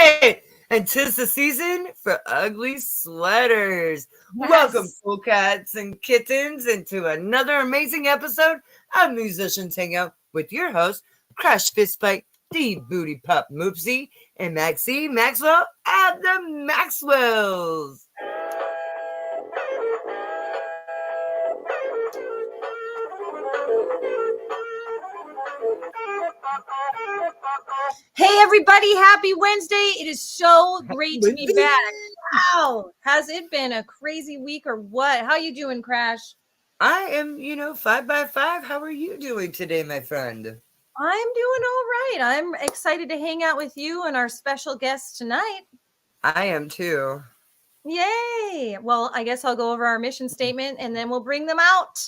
right, and 'tis the season for ugly sweaters. Yes. Welcome, cool cats and kittens, into another amazing episode of Musicians Hangout with your host, Crash Fistfight, the Booty Pop Moopsie, and Maxwell at the Maxwells. Hey everybody, happy Wednesday. It is so great to be back. Wow. Has it been a crazy week or what? How you doing, Crash? I am, 5x5. How are you doing today, my friend? I'm doing all right. I'm excited to hang out with you and our special guests tonight. I am too. Yay. Well, I guess I'll go over our mission statement and then we'll bring them out.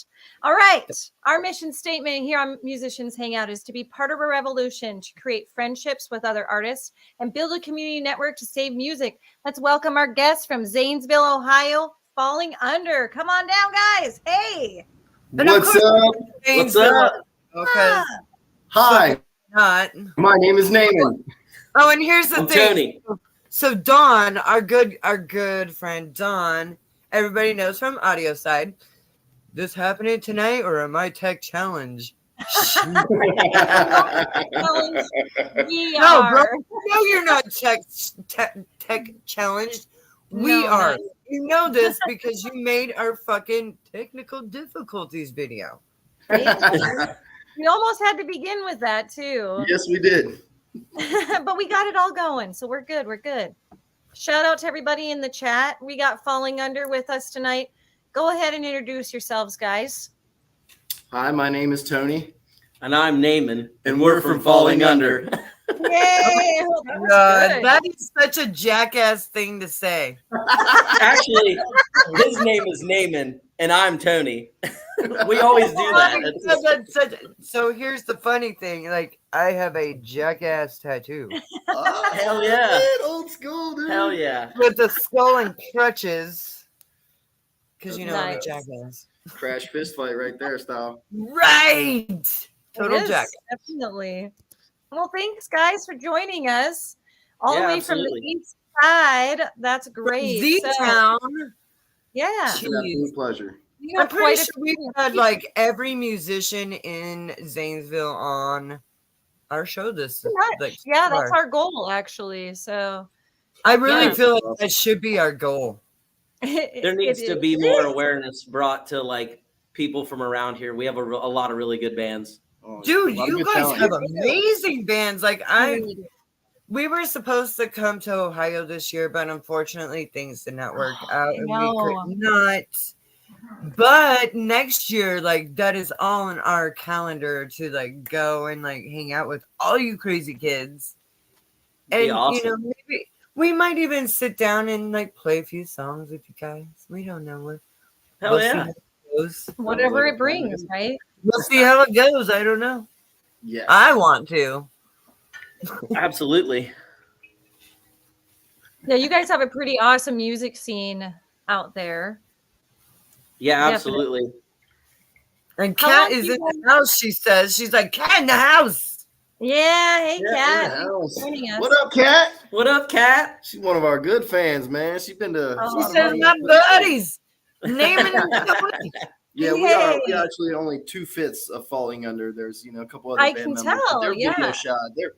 All right. Our mission statement here on Musicians Hangout is to be part of a revolution, to create friendships with other artists, and build a community network to save music. Let's welcome our guests from Zanesville, Ohio, Falling Under. Come on down, guys. Hey. What's up? What's up? Okay. Hi. Not. My name is Naaman. Oh, and here's the I'm thing. Tony. So Dawn, our good friend Dawn, everybody knows from audio side. This happening tonight or am I tech challenge? We No, are. bro. No, you're not tech challenged. We No, are. not- You know this because you made our fucking technical difficulties video. Right? We almost had to begin with that too. Yes, we did. But we got it all going, so we're good. We're good. Shout out to everybody in the chat. We got Falling Under with us tonight. Go ahead and introduce yourselves, guys. Hi, my name is Tony. And I'm Naaman, and we're from Falling Under. Yay! That was good. That is such a jackass thing to say. Actually, his name is Naaman, and I'm Tony. We always do that. So here's the funny thing. Like, I have a jackass tattoo Oh, Hell yeah. shit, old school, dude. Hell yeah. with the skull and crutches. Because, I'm a Nice. jackass. Crash fist fight right there, style. Right. Total It is, jackass. definitely. Well, thanks, guys, for joining us all the Yeah, way from absolutely. the east side. That's great. So, Z-Town. yeah, It's an absolute pleasure. you I'm have pretty quite a sure we've few had people. like every musician in Zanesville on our show this. Pretty much. Like, Yeah, far. that's our goal, actually. So I really yeah. feel like that should be our goal. There needs to be more awareness brought to like people from around here. We have a lot of really good bands. Oh, Dude, a lot of you good guys talent. have amazing bands. Like we were supposed to come to Ohio this year, but unfortunately things did not work out and we could not. But next year, like that is all on our calendar to like go and like hang out with all you crazy kids. And Be awesome. maybe we might even sit down and like play a few songs with you guys. We don't know what. Hell see yeah. how it goes. whatever it brings, right? We'll see how it goes. I don't know. Yeah. I want to. Absolutely. Yeah, you guys have a pretty awesome music scene out there. Yeah, Definitely. absolutely. And How Kat long is do in you the house, she says. She's like, Kat in the house. Yeah, hey, Yeah, Kat. in the house. Joining us. What up, Kat? What up, Kat? She's one of our good fans, man. She's been to. Oh. a She lot of says, our- my buddies. Naming them. Yeah, we are. Yay. We actually only 2 fifths of Falling Under. There's a couple other I band can members, but tell, they're video yeah. shy.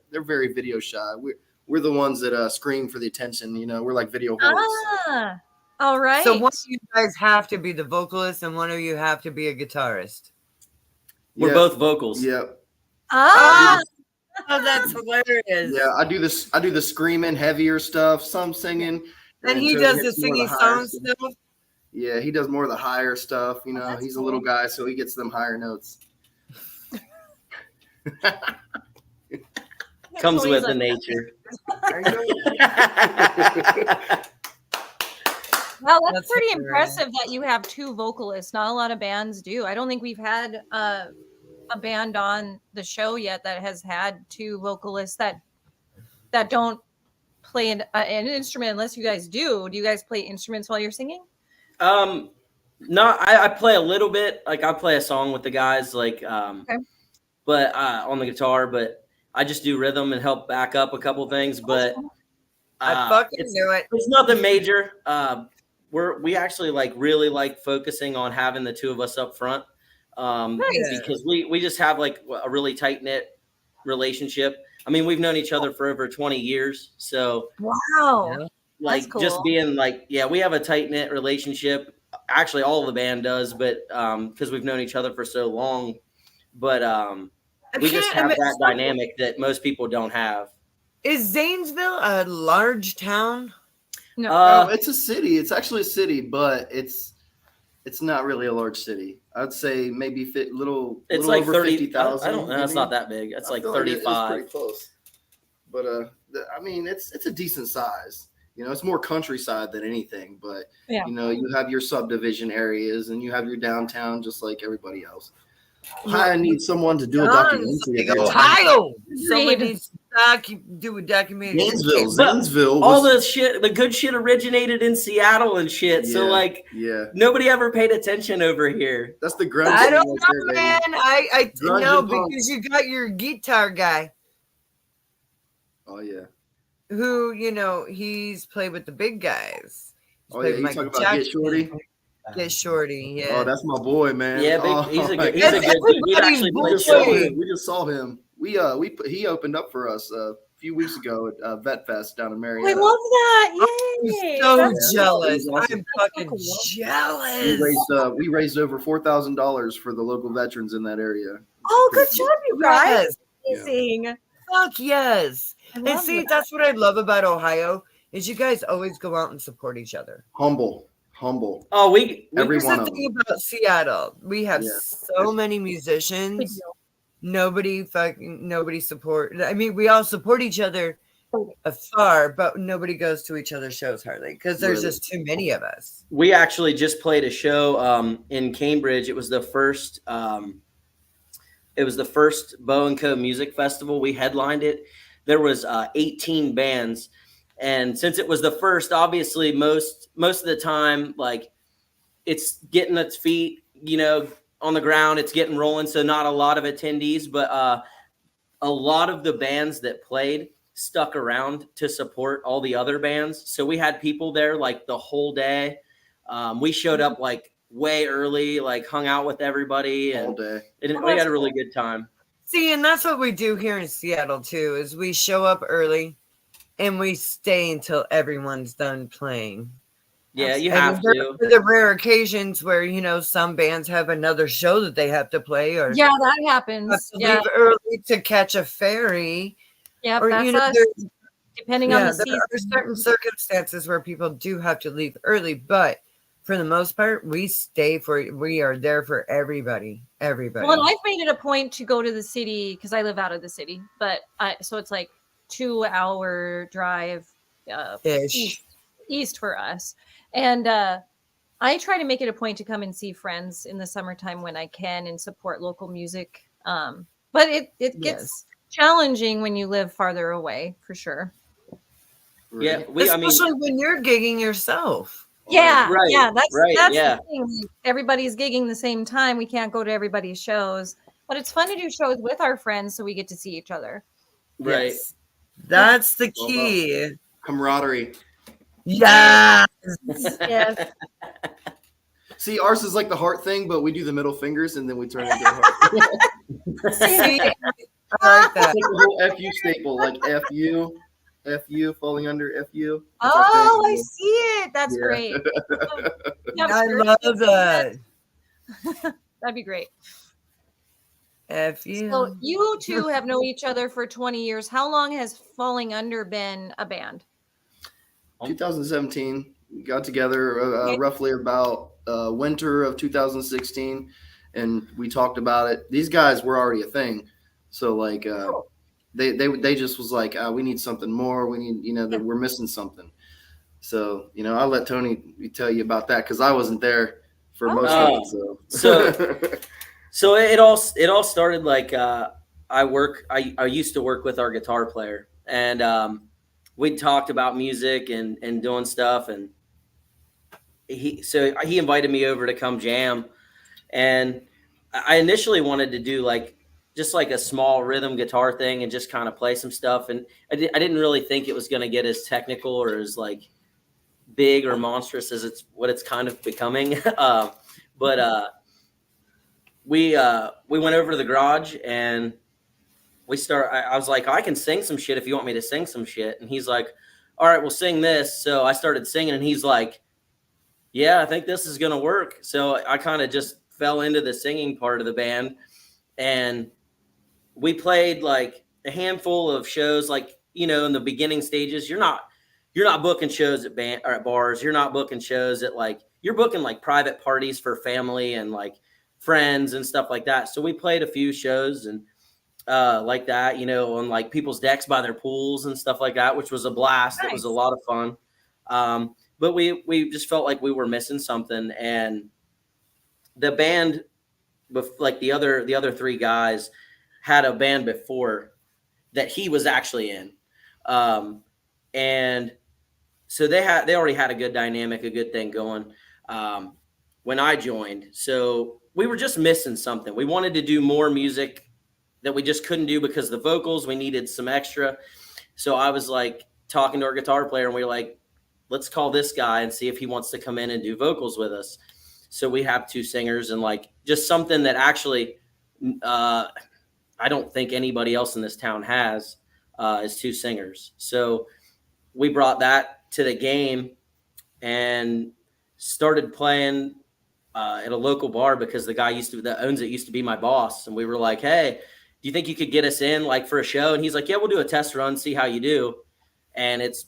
They're very video shy. We're the ones that scream for the attention. We're like video whores. Ah, all right. So one of you guys have to be the vocalist and one of you have to be a guitarist. We're Yeah. both vocals. Yep. Ah, Oh, that's hilarious. Yeah, I do this. I do the screaming, heavier stuff. Some singing, And he Tony does the hits more of singing higher song stuff. stuff. Yeah, he does more of the higher stuff. that's He's cool. a little guy, so he gets them higher notes. Comes Tony's with the like, nature. Well, that's That's pretty hilarious. impressive that you have 2 vocalists. Not a lot of bands do. I don't think we've had a band on the show yet that has had 2 vocalists that don't play an instrument unless you guys do. Do you guys play instruments while you're singing? No, I play a little bit. Like I play a song with the guys, like but on the guitar, but I just do rhythm and help back up a couple things. But I fucking knew it. It's nothing major. We actually like really like focusing on having the two of us up front. Because we just have like a really tight knit relationship. I mean, we've known each other for over 20 years. So wow. Like That's cool. just being like, yeah, we have a tight knit relationship. Actually, all of the band does, but because we've known each other for so long. But we just have that dynamic that most people don't have. Is Zanesville a large town? No, it's a city. It's actually a city, but it's not really a large city. I'd say maybe little like over 50,000. I don't know. It's not that big. It's like 35. It's pretty close. But I mean, it's a decent size. You know, it's more countryside than anything. But you know, you have your subdivision areas and you have your downtown, just like everybody else. I need someone to do a documentary. Ohio. Someone needs to do a documentary. Zanesville. All the good shit originated in Seattle and shit. Yeah, so like, nobody ever paid attention over here. That's the grunge. I don't know, man. I know because you got your guitar guy. Oh yeah. Who, you know, he's played with the big guys. You talking about Get Shorty? Get Shorty, yeah. Oh, that's my boy, man. Yeah, he's a good We just saw him. He opened up for us a few weeks ago at Vet Fest down in Marietta. I love that. Yay. I'm so jealous. I'm fucking jealous. We raised over $4,000 for the local veterans in that area. Oh, good job, you guys. Amazing. Yeah. Fuck yes. And see, that's what I love about Ohio is you guys always go out and support each other. Humble. Oh, Here's the thing about Seattle. We have so many musicians. Nobody support. I mean, we all support each other afar, but nobody goes to each other's shows hardly because there's just too many of us. We actually just played a show in Cambridge. It was the first Bow & Co. Music Festival. We headlined it. There was 18 bands. And since it was the first, obviously most of the time, like it's getting its feet, you know, on the ground, it's getting rolling. So not a lot of attendees, but a lot of the bands that played stuck around to support all the other bands. So we had people there like the whole day. We showed up like way early, like hung out with everybody and all day. We had a really good time. See, and that's what we do here in Seattle too, is we show up early and we stay until everyone's done playing. Yeah, you have to. For the rare occasions where, you know, some bands have another show that they have to play, or that happens. Leave early to catch a ferry. Yeah, or that's us. Depending on the season. There are certain circumstances where people do have to leave early, but for the most part, we are there for everybody. Everybody. Well, and I've made it a point to go to the city because I live out of the city, but so it's like 2-hour drive east for us. And I try to make it a point to come and see friends in the summertime when I can and support local music. But it gets challenging when you live farther away, for sure. Yeah, especially when you're gigging yourself. Yeah, right, yeah, that's the thing. Everybody's gigging the same time. We can't go to everybody's shows, but it's fun to do shows with our friends so we get to see each other. Right. Yes. That's the key. Camaraderie. Yes. Yes. See, ours is like the heart thing, but we do the middle fingers and then we turn it into a heart. See, I like that. It's like the whole FU staple, like FU falling under FU. Oh, I see it. That's great. I love that. That'd be great. FU. So you two have known each other for 20 years. How long has Falling Under been a band? 2017. We got together roughly about winter of 2016, and we talked about it. These guys were already a thing, so like they just was like, we need something more. We need, that we're missing something. So I'll let Tony tell you about that because I wasn't there for most of it. So it all started like I used to work with our guitar player, and we talked about music and doing stuff, and he invited me over to come jam, and I initially wanted to do like just like a small rhythm guitar thing and just kind of play some stuff. And I didn't really think it was going to get as technical or as like big or monstrous as it's kind of becoming. But we went over to the garage and I was like, I can sing some shit if you want me to sing some shit. And he's like, all right, we'll sing this. So I started singing and he's like, yeah, I think this is going to work. So I kind of just fell into the singing part of the band, and we played like a handful of shows. Like, in the beginning stages, you're not booking shows at bars. You're not booking shows at you're booking like private parties for family and like friends and stuff like that. So we played a few shows and like that, on like people's decks by their pools and stuff like that, which was a blast. Nice. It was a lot of fun. But we just felt like we were missing something, and the band, like the other three guys, had a band before that he was actually in, and so they already had a good dynamic, a good thing going when I joined. So we were just missing something. We wanted to do more music that we just couldn't do because the vocals, we needed some extra. So I was like talking to our guitar player, and we were like, let's call this guy and see if he wants to come in and do vocals with us. So we have two singers, and like just something that actually I don't think anybody else in this town has is two singers. So we brought that to the game and started playing at a local bar because the guy that owns it used to be my boss. And we were like, hey, do you think you could get us in like for a show? And he's like, yeah, we'll do a test run, see how you do. And it's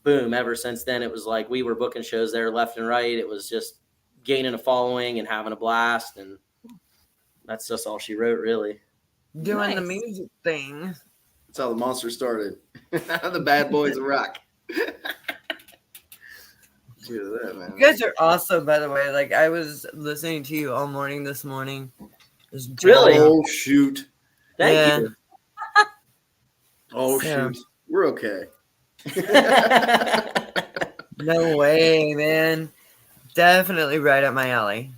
boom. Ever since then, it was like we were booking shows there left and right. It was just gaining a following and having a blast. And that's just all she wrote, really. Doing the music thing. That's how the monster started. The bad boys of rock. That, man. You guys are awesome, by the way. Like, I was listening to you all morning this morning. Really? Oh, shoot. Thank you. Oh, shoot. We're okay. No way, man. Definitely right up my alley.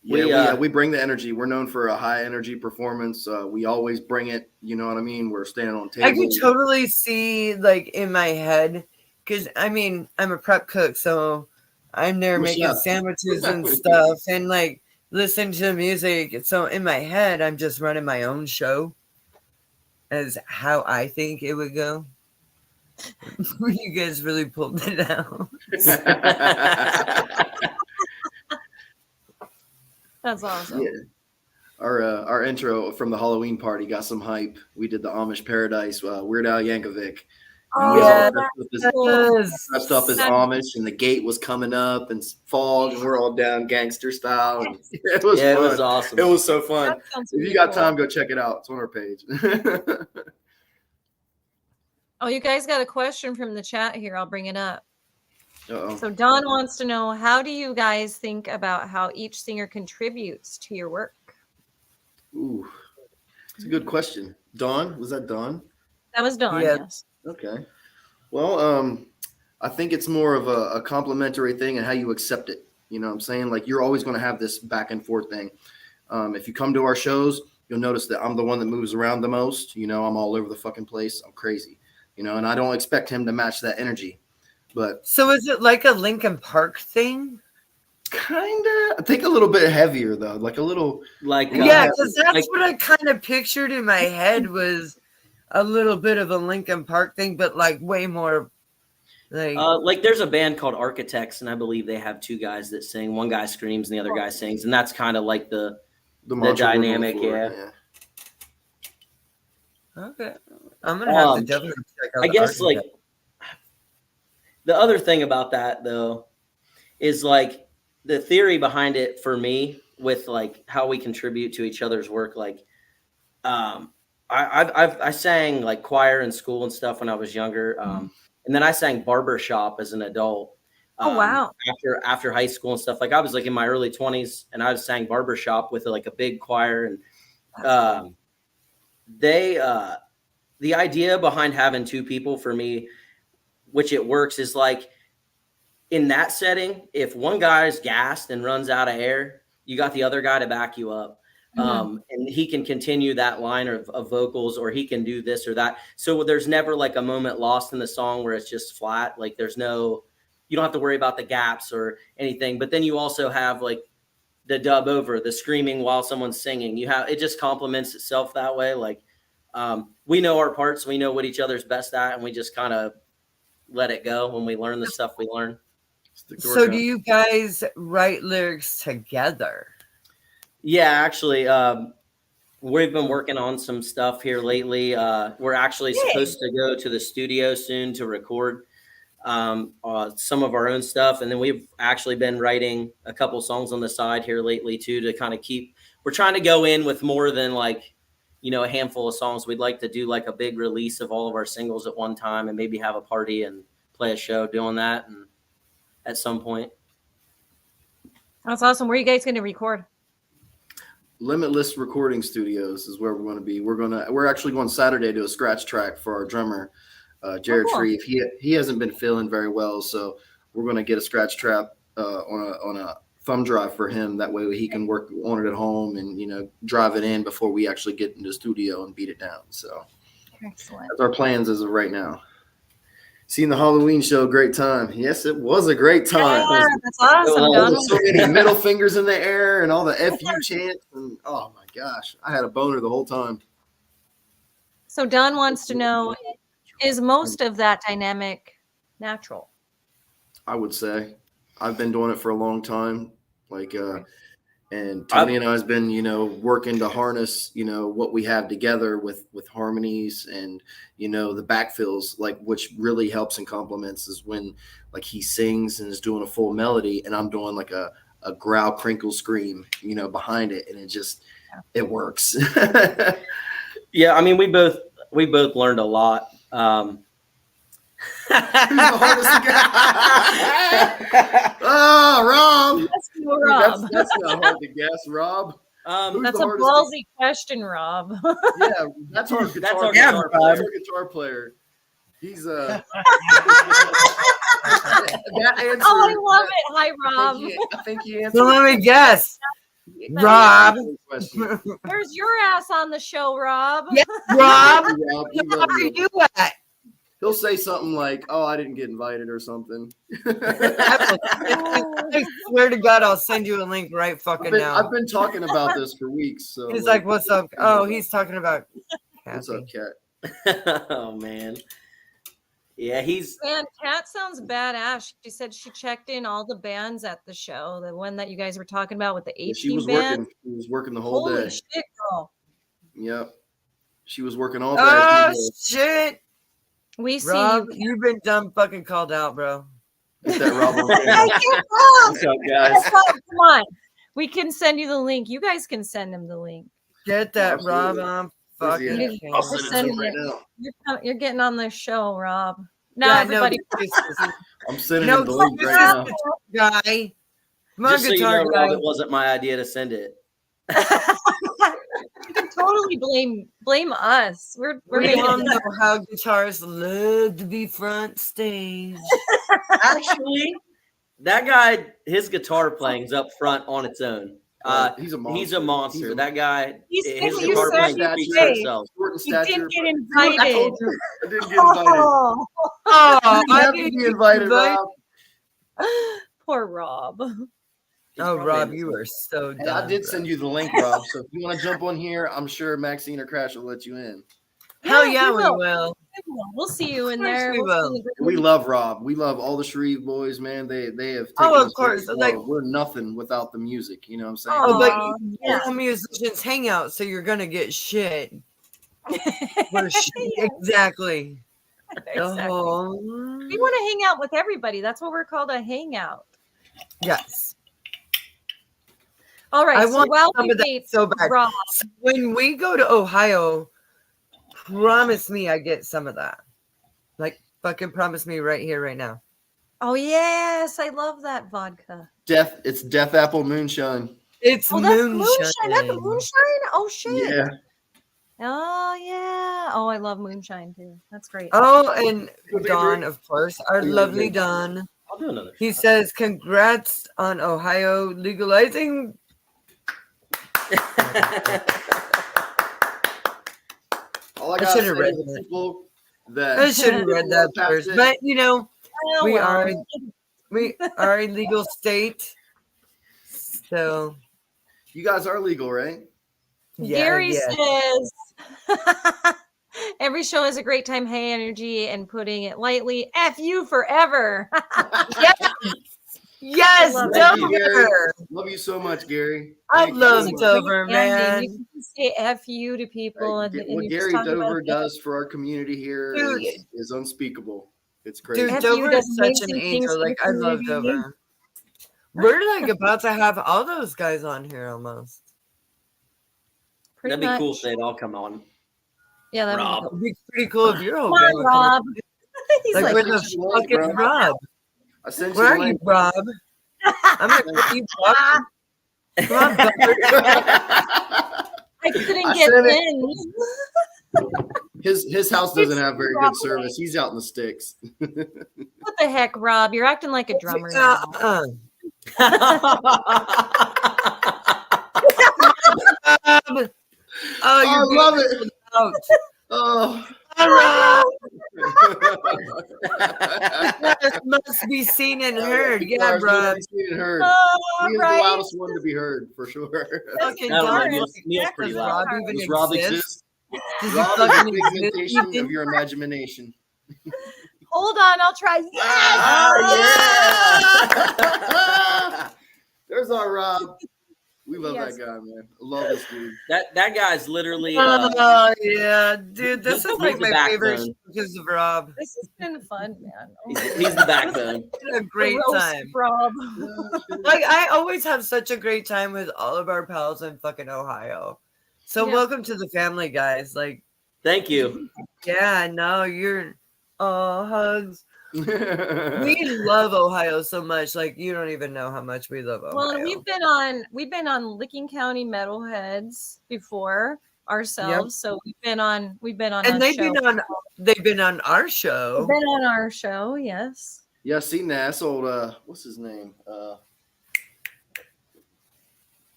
Yeah, we bring the energy. We're known for a high energy performance. We always bring it. You know what I mean? We're standing on tables. I can totally see, like, in my head, because, I mean, I'm a prep cook, so I'm there making sandwiches and stuff and, like, listening to music. So in my head, I'm just running my own show as how I think it would go. You guys really pulled it out. That's awesome. Yeah. Our intro from the Halloween party got some hype. We did the Amish Paradise, Weird Al Yankovic. And dressed up as Amish, and the gate was coming up and fog, and we're all down gangster style. And it was fun. It was awesome. It was so fun. If you got time, go check it out. It's on our page. Oh, you guys got a question from the chat here. I'll bring it up. Uh-oh. So Don wants to know, how do you guys think about how each singer contributes to your work? Ooh, it's a good question. Dawn, was that Dawn? That was Dawn, yes. Okay. Well, I think it's more of a complimentary thing and how you accept it. You know what I'm saying? Like, you're always going to have this back and forth thing. If you come to our shows, you'll notice that I'm the one that moves around the most. You know, I'm all over the fucking place. I'm crazy. You know, and I don't expect him to match that energy. But so is it like a Linkin Park thing? Kinda. I think a little bit heavier though, like a little yeah, because that's what I kind of pictured in my head was a little bit of a Linkin Park thing, but like way more like there's a band called Architects, and I believe they have two guys that sing. One guy screams and the other guy sings, and that's kind of like the dynamic. Yeah. Okay, I'm gonna have to definitely check out. I guess like the other thing about that though is like the theory behind it for me with like how we contribute to each other's work. Like, I sang like choir in school and stuff when I was younger, and then I sang barbershop as an adult. Oh wow! After high school and stuff, like I was like in my early 20s, and I sang barbershop with like a big choir, and the idea behind having two people for me, which it works, is like in that setting, if one guy's gassed and runs out of air, you got the other guy to back you up. and he can continue that line of vocals, or he can do this or that. So there's never like a moment lost in the song where it's just flat. Like you don't have to worry about the gaps or anything. But then you also have like the dub over, the screaming while someone's singing. It just complements itself that way. Like we know our parts, we know what each other's best at, and we just kind of let it go when we learn the stuff we learn. So do you guys write lyrics together? Yeah, actually, we've been working on some stuff here lately. We're actually supposed to go to the studio soon to record some of our own stuff. And then we've actually been writing a couple songs on the side here lately too, to kind of we're trying to go in with more than like, a handful of songs. We'd like to do like a big release of all of our singles at one time, and maybe have a party and play a show doing that. And at some point. That's awesome. Where are you guys going to record? Limitless Recording Studios is where we're going to be. We're actually going Saturday to a scratch track for our drummer, Jared Shreve. He hasn't been feeling very well, so we're going to get a scratch track on a thumb drive for him. That way he can work on it at home and drive it in before we actually get in the studio and beat it down. So excellent. That's our plans as of right now. Seen the Halloween show, great time. Yes, it was a great time. Yeah, that's awesome. So many middle fingers in the air and all the FU chants, and oh my gosh, I had a boner the whole time. So Don wants to know, is most of that dynamic natural? I would say I've been doing it for a long time. And Tony and I has been, working to harness, what we have together with harmonies and, the backfills, which really helps and complements is when he sings and is doing a full melody and I'm doing like a growl, crinkle, scream, behind it. And it works. Yeah. I mean, we both learned a lot. Who's the hardest guy? Rob. Rob. That's not hard to guess, Rob. That's a ballsy question, Rob. Yeah, that's our guitar player. He's that answer. Oh, I love it. Hi, Rob. I think he answered. So let me guess. Rob. Where's your ass on the show, Rob? Yeah, Rob. How are you at? He'll say something like, "Oh, I didn't get invited" or something. I swear to God, I'll send you a link right now. I've been talking about this for weeks. So he's like, "What's up?" Oh, he's talking about. What's up, Cat? Oh man, yeah, Cat sounds badass. She said she checked in all the bands at the show. The one that you guys were talking about with the 18 she was band. She was working the whole day. Holy shit, girl! Yep, she was working all day. Oh shit! We see Rob, you've been done fucking called out, bro. Get that Rob on What's up, guys? Come on. We can send you the link. You guys can send him the link. Get that Rob on fucking. I'll send it right now. You're getting on the show, Rob. Now everybody. I'm sending him the link right now. Guy. Come on, Just so you guitar know, guy. Rob, it wasn't my idea to send it. You can totally blame us. We're We all know how guitarists love to be front stage. Actually, that guy, his guitar playing's up front on its own. He's a monster. He's a monster. That guy, His guitar playing speaks for itself. Short in He stature. didn't get invited. I didn't get invited. Oh, Oh, You have to be invited, Rob. poor Rob. Oh, Rob, you are so Hey, dumb. I did send you the link, Rob. So if you want to jump on here, I'm sure Maxine or Crash will let you in. Hell Yeah, yeah, we we will. will. We'll see you in Of course there. we will. We love Rob. We love all the Shreve boys, man. They have taken Oh, of us very course, far. like- we're nothing without the music. You know what I'm saying? Oh, but Aw, you're a musicians hangout, so you're gonna get shit. We're exactly. Exactly. Oh, We want to hang out with everybody. That's what we're called, a hangout. yes. All right. I so want while some we of that wait, so bad. Rob, When we go to Ohio, promise me I get some of that. Like, fucking promise me right here, right now. oh yes, I love that vodka. It's Death Apple Moonshine. It's Oh, that's moonshine. moonshine. That's moonshine. Oh shit. Yeah. Oh yeah. Oh, I love moonshine too. That's great. Oh, and Don, of course, our lovely Don. I'll do another. He says, "Congrats on Ohio legalizing All I I gotta should say have read to that. people that I should have read that past first. it. But we well. are a legal state. So You guys are legal, right? Gary says every show has a great time, high energy, and putting it lightly, F you forever. Yes, love Dover. Love you so much, Gary. I Thank you love so much. Dover, Great band name. man. You can just say F you to people. And What you're just Gary talking about Dover them. does for our community here Dude. is unspeakable. It's crazy. Dude, F you Dover does is such an amazing things angel. for the Like, I love community. Dover. We're like about to have all those guys on here almost. Pretty That'd be cool much. if they'd all come on. Yeah, that Rob. It'd be pretty cool if you're would all be Come on, Rob. He's Like, like, where sent the you the fuck link, is bro. Rob? I sent Where are you you, Rob? I'm gonna call you Rob. Come on, Butter. I couldn't I get said it. in. His house doesn't have very good service. He's out in the sticks. What the heck, Rob? You're acting like a drummer now. Rob. Oh, I you're love it. out. Oh. Rob. That must be seen and heard. Yeah, bro. Seen and heard. Oh, He is right. the loudest one to be heard for sure. Fucking No, Don, Neil's pretty does loud. Rob even Does Rob exist? exist? Does he Rob is a fucking exist pigmentation even? of your imagination. Hold on, I'll try. Yes! Ah, yeah. There's our Rob. We love Yes. that guy, man. I love this dude. That guy's literally. Oh yeah, dude, this is like he's the my favorite backbone. because of Rob. This has been fun, man. Oh, He's the backbone. It's been a great roast time. Rob. Like I always have such a great time with all of our pals in fucking Ohio. So Yeah. welcome to the family, guys. Like, Thank you. yeah, no, you're hugs. We love Ohio so much. Like you don't even know how much we love Ohio. Well, and we've been on Licking County Metalheads before ourselves, so we've been on and a they've show. been on our show. They've been on our show, yes. Yeah, I seen that. That's old what's his name?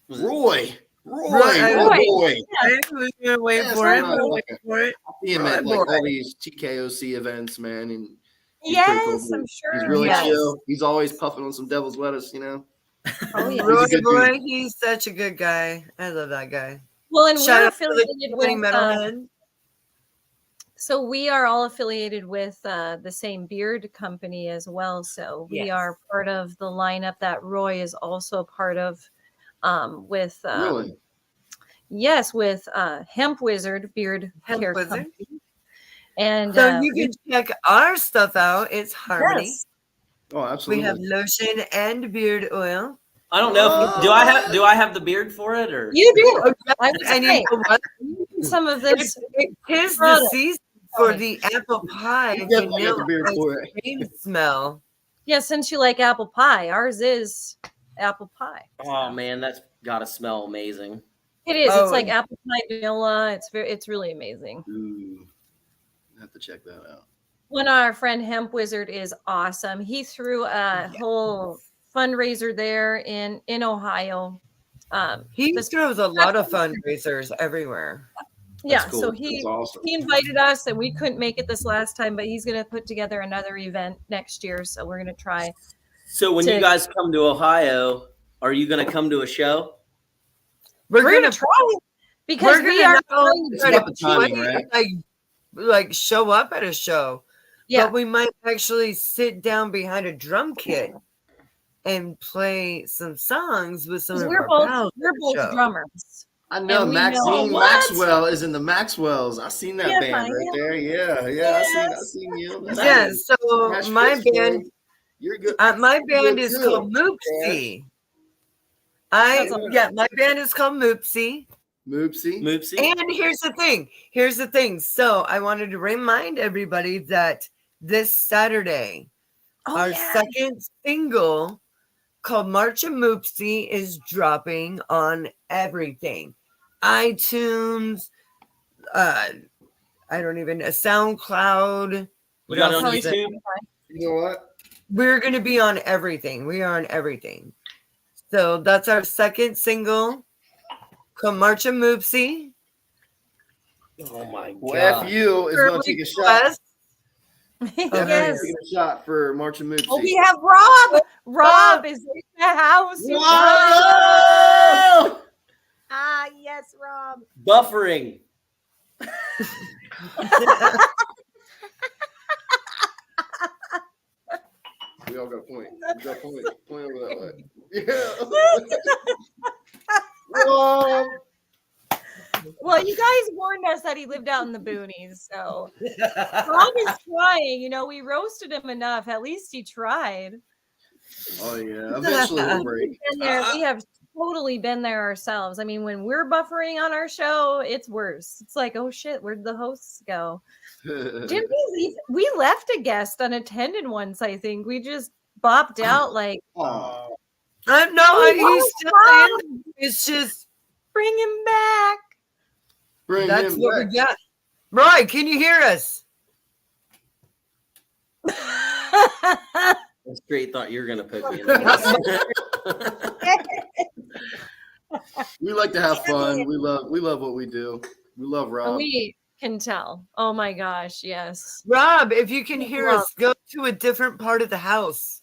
Roy. Roy. Roy. We're gonna wait Yeah, for it. it's We'll wait for it. I see him at like all these TKOC events, man. And he's pretty Yes, cool, dude. I'm sure. He's really Yes. chill. He's always puffing on some devil's lettuce, you know. Oh, yeah. Roy He's a good boy, dude. he's such a good guy. I love that guy. Well, and Shout we're out to the affiliated with Metalhead. so we are all affiliated with the same beard company as well. So we Yes. are part of the lineup that Roy is also part of. With Really? yes, with Hemp Wizard Beard Hemp Care Wizard. Company. And So you can check our stuff out. It's Harmony. yes, Oh, We absolutely. have lotion and beard oil. I don't know. If, do I have the beard for it or? you do. I would And say you know what? some of this. It is the product. season for the apple pie You definitely got the vanilla beard ice for it. cream smell. Yeah, since you like apple pie, ours is apple pie. Oh man, that's gotta smell amazing. It is. Oh, It's like and- apple pie vanilla. It's really amazing. Ooh. I have to check that out. When our friend Hemp Wizard is awesome. He threw a whole fundraiser there in Ohio. He This- throws a lot of fundraisers everywhere. Yeah, That's cool. so That's awesome. he invited us, and we couldn't make it this last time, but he's going to put together another event next year. So we're going to try. So when To- you guys come to Ohio, are you gonna come to a show? We're We're going gonna to try because we're we gonna are. not only trying It's try to- about the timing, right? like show up at a show, Yeah, but we might actually sit down behind a drum kit and play some songs with some 'cause of we're our both pals. we're both show. drummers. I know And we know- Maxine What? Maxwell is in the Maxwells. I seen that Yes, band I right am. there. Yeah, I Yes. seen you. That's Yeah, good. so Smash my Fist, bro. band, You're good. my band Good is too. called Moopsy. That's all. Yeah, my band is called Moopsy. Moopsy. Moopsy. And here's the thing. Here's the thing. So I wanted to remind everybody that this Saturday, Oh, our yeah. second single called March of Moopsy is dropping on everything. iTunes, I don't even know, SoundCloud. You got it on Probably YouTube? You know what? We're going to be on everything. We are on everything. So that's our second single. Come March and Moopsy. Oh my god. Well, F you is going to take a shot. Yes. Taking a shot for March and Moopsy. Oh, we have Rob. Rob is in the house. Whoa! Ah, yes, Rob. Buffering. We all got a point. We got a point. Point over that way. Yeah. Whoa! Well, you guys warned us that he lived out in the boonies, so Rob is trying. You know, we roasted him enough. At least he tried. Oh yeah. Eventually we'll break. We have totally been there ourselves. I mean, when we're buffering on our show, it's worse. It's like, oh shit, where'd the hosts go? Didn't we leave? We left a guest unattended once, I think. We just bopped out like, Oh. No, he's still in. It's just bring him back. Bring that's him what back. we got. Roy, can you hear us? I straight thought you were gonna poke me in the We like to have fun. We love what we do. We love Rob. We can tell. Oh my gosh, yes. Rob, if you can hear us, go to a different part of the house.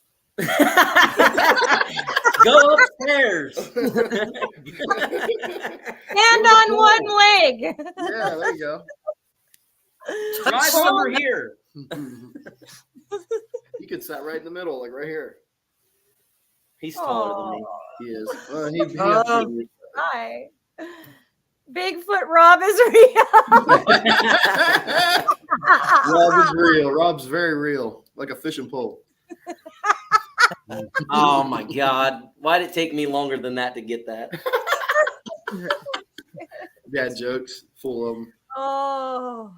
Go upstairs. Stand on one leg. Yeah, there you go. Drive over here. He could sit right in the middle, like right here. He's taller than me. He is. Hi. Bigfoot Rob is real. Rob is real. Rob's very real, like a fishing pole. Oh my god. Why'd it take me longer than that to get that? Dad jokes, full of them. Oh,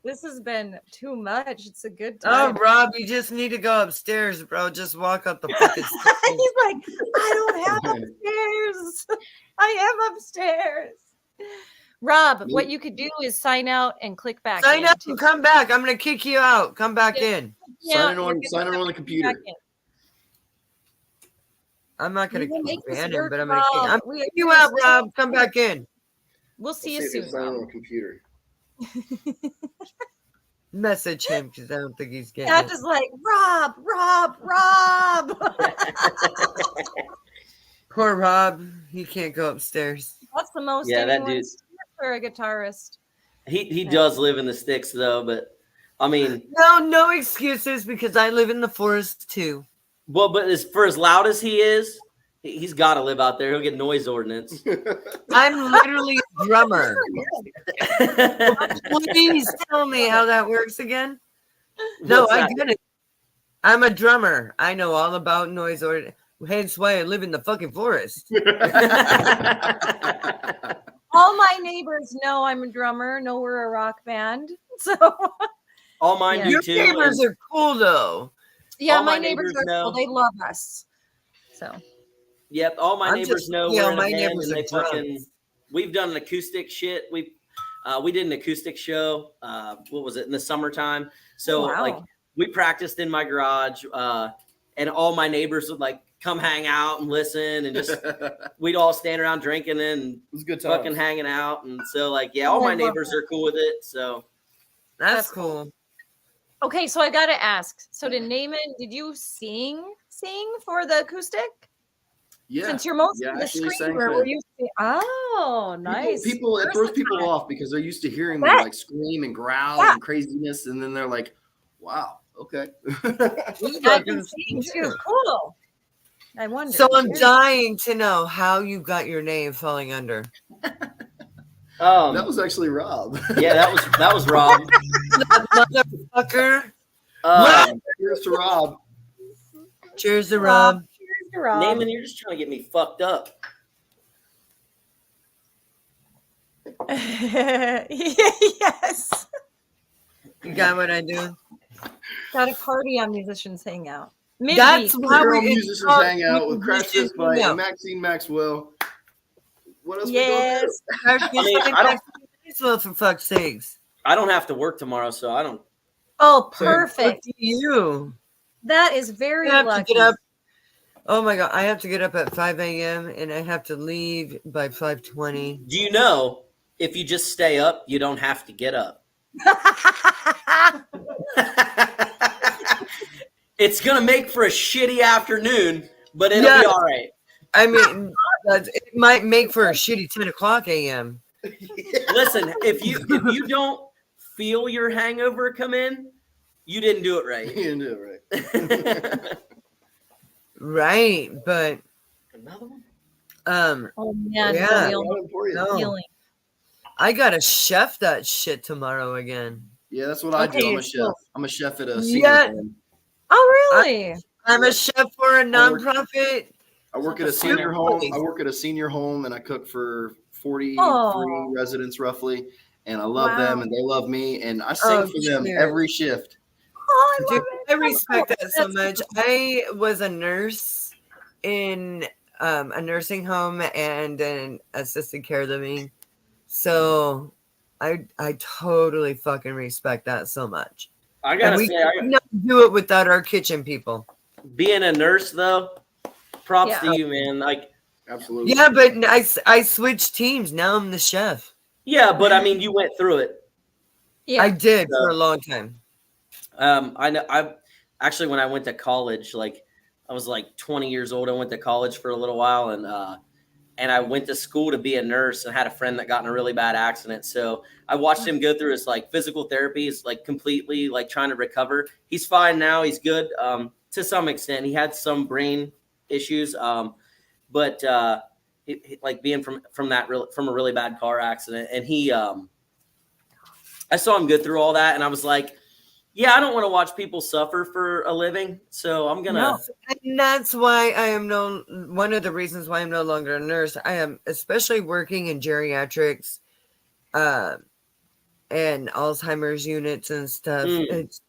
this has been too much. It's a good Oh, time. Rob, you just need to go upstairs, bro. Just walk up the fucking stairs. He's like, I don't have upstairs. I am upstairs. Rob, what you could do is sign out and click back. Sign up and come back. I'm gonna kick you out. Come back in. Sign in on the computer. I'm not gonna make this ban him, work, but I'm gonna Rob. kick you out, Rob. Come back in. We'll see Let's you if soon. sign in Rob. on the computer. Message him because I don't think he's getting Not it. just like Rob. Poor Rob. He can't go upstairs. That's the most. Yeah, that anyone's dude. for a guitarist. He does live in the sticks though, but I mean, No excuses because I live in the forest too. well, but as loud as he is, he's got to live out there. He'll get noise ordinance. I'm literally a drummer. Please tell me how that works again. No, What's I that? get it. I'm a drummer. I know all about noise ordinance. Hence why I live in the fucking forest. All my neighbors know I'm a drummer. Know we're a rock band. So All mine do Your too. neighbors are cool though. yeah, All my my neighbors neighbors are cool. know. They love us. So Yep, all my I'm neighbors just- know yeah, we're in a my band neighbors and they are drunk. fucking. We've done an acoustic shit. We did an acoustic show. What was it in the summertime? So wow. like we practiced in my garage, and all my neighbors would like come hang out and listen, and just we'd all stand around drinking and It was a good time. fucking hanging out. And so like yeah, all Oh, I my love neighbors are cool with it. So That's cool. okay, so I gotta ask. So did you sing for the acoustic? Yeah. Since you're most Yeah, the actually sang screamer, for were it. you? Oh, nice. People it throws people off because they're used to hearing me That- like scream and growl Yeah. and craziness, and then they're like, "Wow, okay." I can sing too. Cool. I wonder. So I'm dying to know how you got your name falling under. That was actually Rob. yeah, that was Rob. Motherfucker. Cheers to Rob. Cheers to Rob. Cheers to Rob. Naaman, you're just trying to get me fucked up. Yes. You got what I do? Got a party on Musicians Hangout. That's Midweek. why Girl we musicians hang out with Crash Musicians Test by Hangout. Maxine Maxwell. What else Yes. Well, for fuck's sakes. I don't have to work tomorrow, so I don't. Oh, Look perfect. at you. That is very You have to lucky. get up Oh my God. I have to get up at 5 a.m. and I have to leave by 5:20. Do you know if you just stay up, you don't have to get up? It's going to make for a shitty afternoon, but it'll be all right. I mean, it might make for a shitty 10 o'clock a.m. Listen, if you don't feel your hangover come in, you didn't do it right. You didn't do it right. Right, but Another one? Oh man, Yeah. No. healing. I gotta chef that shit tomorrow again. Yeah, that's what I do. I'm a so- chef. I'm a chef at a senior Yeah. home. Oh really? I'm a chef for a nonprofit. I work at a senior home. I work at a senior home, and I cook for 43 Oh. residents roughly. And I love Wow. them, and they love me. And I sing for them shit. every shift. Oh, I Dude, love it. I respect that so That's much. I was a nurse in a nursing home and an assisted care living. So I totally fucking respect that so much. I And gotta we say, could not do it without our kitchen people. being a nurse though, props Yeah. to you, man. Like, Absolutely. Yeah, but I switched teams. Now I'm the chef. yeah, but I mean, you went through it. Yeah. I did for a long time. I know. I actually, when I went to college, like I was like 20 years old. I went to college for a little while, and I went to school to be a nurse, and had a friend that got in a really bad accident. So I watched him go through his like physical therapy. He's like completely like trying to recover. He's fine now. He's good to some extent. He had some brain issues, but like being from a really bad car accident, and I saw him go through all that, and I was like, yeah, I don't want to watch people suffer for a living, so I'm gonna. No. And that's why I am one of the reasons why I'm no longer a nurse. I am especially working in geriatrics, and Alzheimer's units and stuff. It's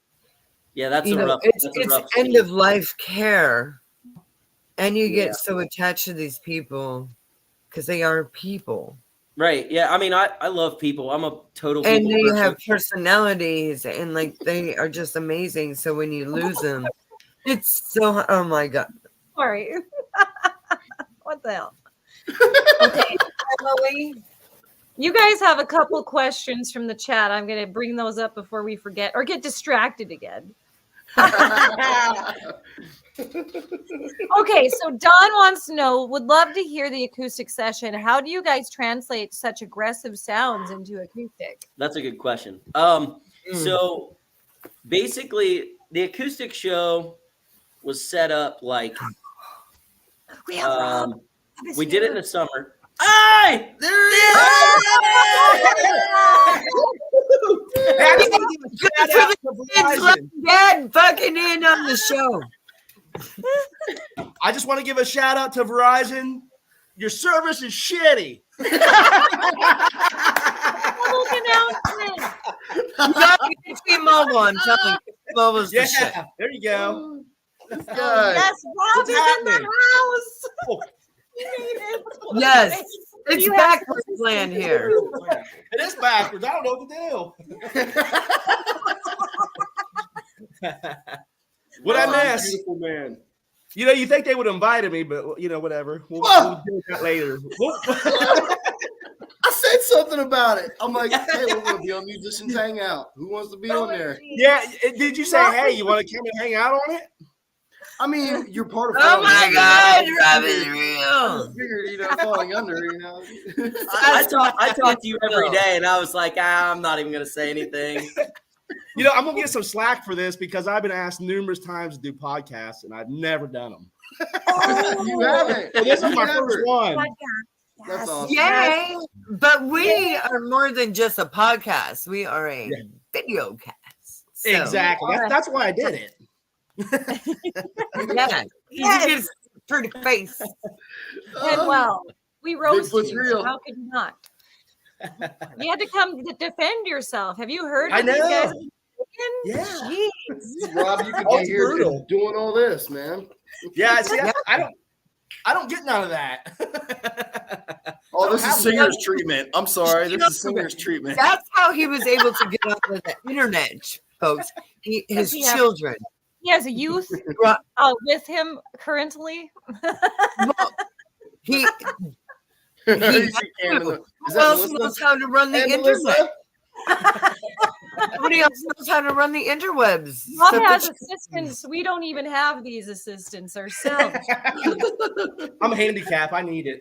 Yeah, that's you a know, rough. it's That's a rough end scene. of life care, and you Yeah. get so attached to these people because they are people, Right. Yeah. I mean, I love people. I'm a total and people they person. have personalities, and like they are just amazing. So when you lose them, it's so oh my God. Sorry. What the hell? Okay. Emily? You guys have a couple questions from the chat. I'm going to bring those up before we forget or get distracted again. Okay, so Don wants to know, would love to hear the acoustic session. How do you guys translate such aggressive sounds into acoustic? That's a good question. So basically, the acoustic show was set up like We have Rob. we did it in the summer. Hey, There he Dad fucking in on the show. I just want to give a shout out to Verizon. Your service is shitty. Public announcement. No, it's T-Mobile, I'm telling you. T-Mobile's the shit. Yeah, there you go. Guy. Yes, Rob What's is in happening? the house. Oh. We made it. Yes, it's You have backwards land here. It is backwards. I don't know what to do. What I miss? Beautiful man. You know, you think they would have invited me, but you know, whatever. We'll do that later. I said something about it. I'm like, hey, we're going to be on Musicians Hangout. Who wants to be on there? Yeah, did you say, hey, you want to come and hang out on it? I mean, you're part of. Oh my God, Rob is I real. figured, falling under, I talk to you every day, and I was like, I'm not even gonna say anything. You know, I'm gonna get some slack for this because I've been asked numerous times to do podcasts, and I've never done them. You haven't. So this is my Never. first one. That's awesome. Yay! But we are more than just a podcast. We are a video cast. So, Exactly. That's why I did it. Yeah. You get a pretty face. And well, we roast Bigfoot's you. real. So how could you not? You had to come to defend yourself. Have you heard? I what these know. guys have been Yeah. saying? Jeez. Rob, you could Oh, be it's here brutal. doing all this, man. Yeah, see, I don't get none of that. Oh, this is singer's treatment. I'm sorry. This is singer's treatment. That's how he was able to get on the internet, folks. His Yeah. children. He has a youth with him currently. Well, he Who who else knows how to run the internet? Nobody else knows how to run the interwebs. Bob has assistants. We don't even have these assistants ourselves. I'm a handicap. I need it.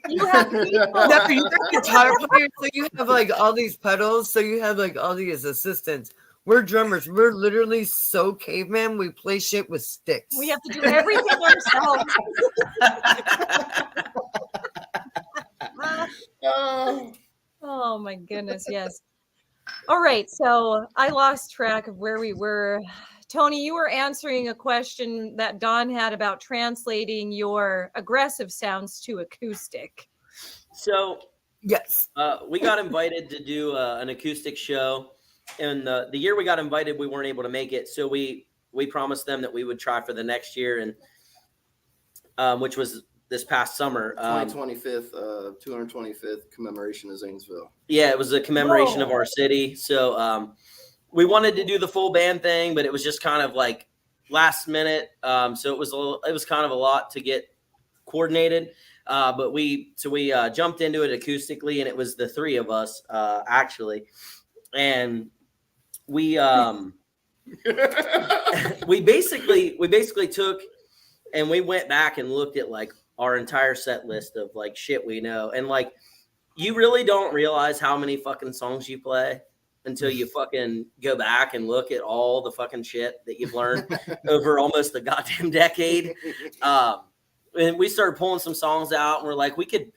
You have people. No, you're a guitar player, so you have like all these pedals, so you have like all these assistants. We're drummers. We're literally so caveman. We play shit with sticks. We have to do everything ourselves. Oh my goodness, yes. All right, so I lost track of where we were. Tony, you were answering a question that Don had about translating your aggressive sounds to acoustic. So yes, we got invited to do an acoustic show, and the year we got invited, we weren't able to make it. So we promised them that we would try for the next year, and which was this past summer. 225th commemoration of Zanesville. Yeah, it was a commemoration of our city. So we wanted to do the full band thing, but it was just kind of like last minute. So it was kind of a lot to get coordinated. But we jumped into it acoustically, and it was the three of us actually, and we we basically took and we went back and looked at like our entire set list of like shit we know, and like you really don't realize how many fucking songs you play until you fucking go back and look at all the fucking shit that you've learned over almost a goddamn decade. And we started pulling some songs out, and we're like, we could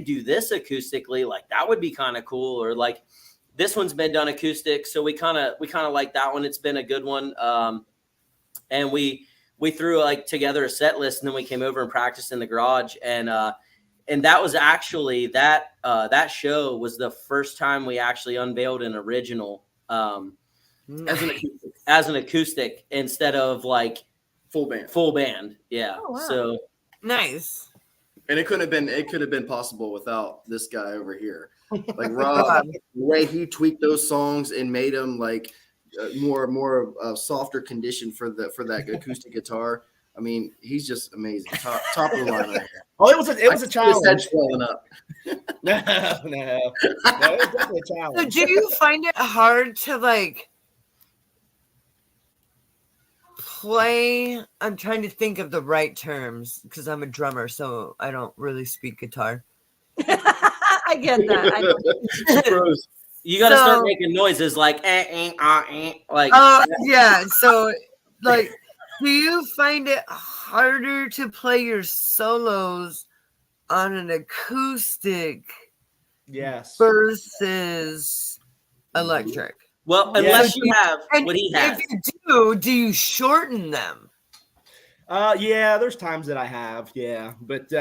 do this acoustically, like that would be kind of cool, or like this one's been done acoustic, so we kind of like that one. It's been a good one. And we threw like together a set list, and then we came over and practiced in the garage, and that was actually that show was the first time we actually unveiled an original as an acoustic instead of like full band. Yeah. Oh, wow. So nice. And it could have been possible without this guy over here. Like Rob, the way he tweaked those songs and made them like more softer condition for that acoustic guitar. I mean, he's just amazing. Top of the line right here. Oh, it was a challenge. His head swelling up. No, it was definitely a So challenge. do you find it hard to like play? I'm trying to think of the right terms because I'm a drummer, so I don't really speak guitar. I get that. you got to start making noises like like yeah. So like, do you find it harder to play your solos on an acoustic Yes. versus electric? Well, unless you have what he has. If you do you shorten them? Yeah, there's times that I have, but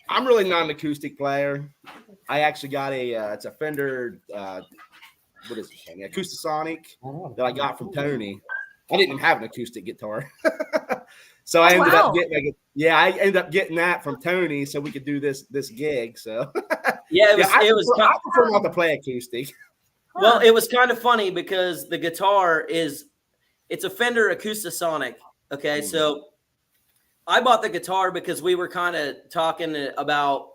I'm really not an acoustic player. I actually got it's a Fender, what is it? An Acoustasonic that I got from Tony. I didn't even have an acoustic guitar, so I ended up getting I ended up getting that from Tony so we could do this gig. So I prefer not to play acoustic. Well, it was kind of funny because the guitar it's a Fender Acoustasonic. Okay, so I bought the guitar because we were kind of talking about